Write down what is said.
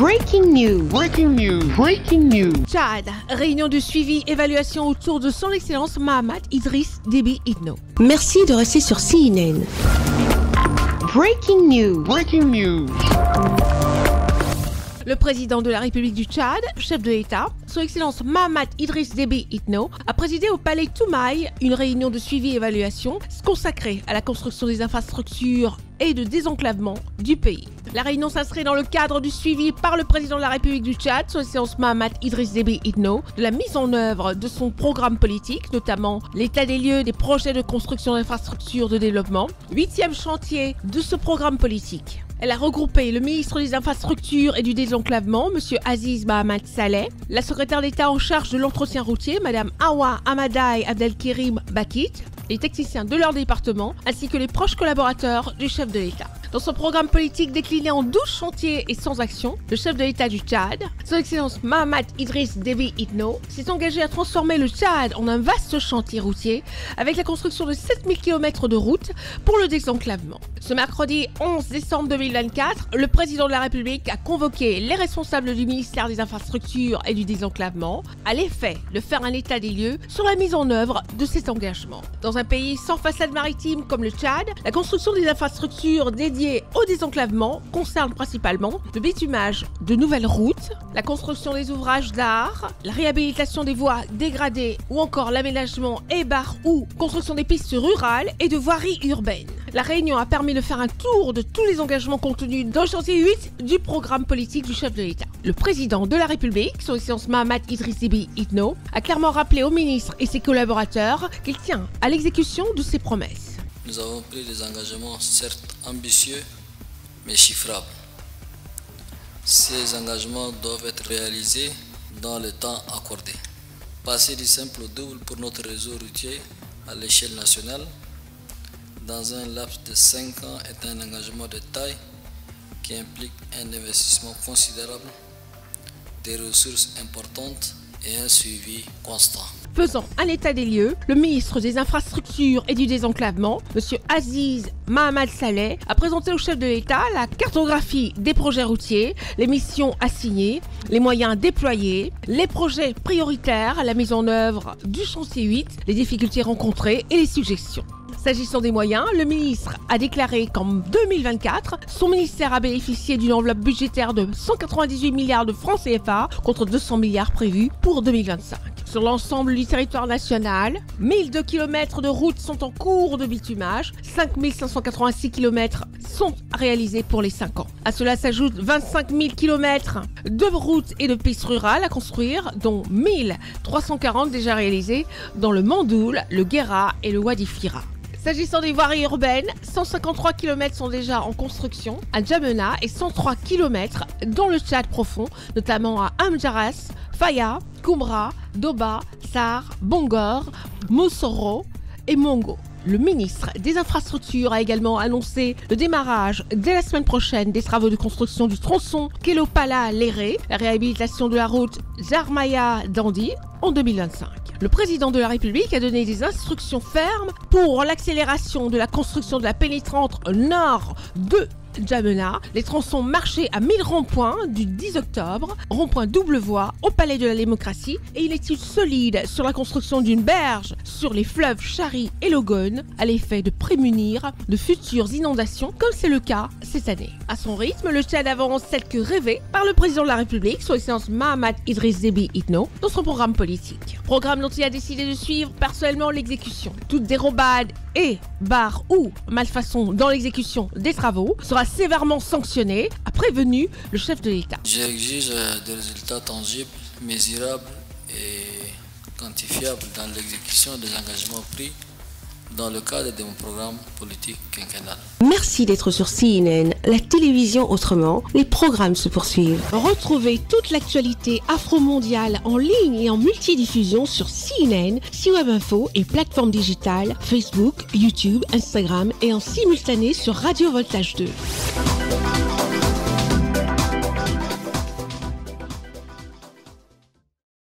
Breaking news. Breaking news. Breaking news. Tchad, réunion de suivi, évaluation autour de son excellence Mahamat Idriss Déby Itno. Merci de rester sur CNN. Breaking news. Breaking news. Le président de la République du Tchad, chef de l'État, son excellence Mahamat Idriss Déby Itno, a présidé au palais Toumaï une réunion de suivi et évaluation consacrée à la construction des infrastructures et de désenclavement du pays. La réunion s'inscrit dans le cadre du suivi par le président de la République du Tchad, son excellence Mahamat Idriss Déby Itno, de la mise en œuvre de son programme politique, notamment l'état des lieux des projets de construction d'infrastructures de développement, 8e chantier de ce programme politique. Elle a regroupé le ministre des Infrastructures et du Désenclavement, M. Aziz Mohamed Saleh, la secrétaire d'État en charge de l'entretien routier, Mme Awa Ahmadaï Abdelkerim Bakit, les techniciens de leur département, ainsi que les proches collaborateurs du chef de l'État. Dans son programme politique décliné en 12 chantiers et sans action, le chef de l'État du Tchad, son excellence Mahamat Idriss Déby Itno, s'est engagé à transformer le Tchad en un vaste chantier routier avec la construction de 7000 km de routes pour le désenclavement. Ce mercredi 11 décembre 2024, le président de la République a convoqué les responsables du ministère des Infrastructures et du Désenclavement à l'effet de faire un état des lieux sur la mise en œuvre de cet engagement. Dans un pays sans façade maritime comme le Tchad, la construction des infrastructures dédiées au désenclavement concerne principalement le bitumage de nouvelles routes, la construction des ouvrages d'art, la réhabilitation des voies dégradées ou encore l'aménagement et ou construction des pistes rurales et de voiries urbaines. La réunion a permis de faire un tour de tous les engagements contenus dans le chantier 8 du programme politique du chef de l'État. Le président de la République, son excellence Mahamat Idriss Déby Itno, a clairement rappelé au ministre et ses collaborateurs qu'il tient à l'exécution de ses promesses. Nous avons pris des engagements certes ambitieux, mais chiffrables. Ces engagements doivent être réalisés dans le temps accordé. Passer du simple au double pour notre réseau routier à l'échelle nationale dans un laps de 5 ans est un engagement de taille qui implique un investissement considérable, des ressources importantes et un suivi constant. Faisant un état des lieux, le ministre des Infrastructures et du Désenclavement, M. Aziz Mohamed Saleh, a présenté au chef de l'État la cartographie des projets routiers, les missions assignées, les moyens déployés, les projets prioritaires, la mise en œuvre du chantier 8, les difficultés rencontrées et les suggestions. S'agissant des moyens, le ministre a déclaré qu'en 2024, son ministère a bénéficié d'une enveloppe budgétaire de 198 milliards de francs CFA contre 200 milliards prévus pour 2025. Sur l'ensemble du territoire national, 1002 km de routes sont en cours de bitumage, 5586 km sont réalisés pour les 5 ans. À cela s'ajoutent 25 000 km de routes et de pistes rurales à construire, dont 1340 déjà réalisées dans le Mandoul, le Guéra et le Wadi Fira. S'agissant des voiries urbaines, 153 km sont déjà en construction à Djamena et 103 km dans le Tchad profond, notamment à Amdjaras, Faya, Koumra, Doba, Sar, Bongor, Moussoro et Mongo. Le ministre des Infrastructures a également annoncé le démarrage dès la semaine prochaine des travaux de construction du tronçon Kelopala-Léré, la réhabilitation de la route Jarmaya-Dandi en 2025. Le président de la République a donné des instructions fermes pour l'accélération de la construction de la pénétrante nord de Djamena, les tronçons marchés à 1000 ronds-points du 10 octobre, rond-point double voie au Palais de la Démocratie et une étude solide sur la construction d'une berge sur les fleuves Chari et Logone à l'effet de prémunir de futures inondations comme c'est le cas cette année. À son rythme, le Tchad avance tel que rêvé par le président de la République, son excellence Mahamat Idriss Déby Itno, dans son programme politique. Programme dont il a décidé de suivre personnellement l'exécution. Toute dérobade et ou malfaçon dans l'exécution des travaux sera sévèrement sanctionnée, a prévenu le chef de l'État. J'exige des résultats tangibles, mesurables et quantifiables dans l'exécution des engagements pris dans le cadre de mon programme politique quinquennal. Merci d'être sur CNN, la télévision autrement. Les programmes se poursuivent. Retrouvez toute l'actualité afro-mondiale en ligne et en multidiffusion sur CNN, C-Web Info et plateformes digitales, Facebook, YouTube, Instagram et en simultané sur Radio Voltage 2.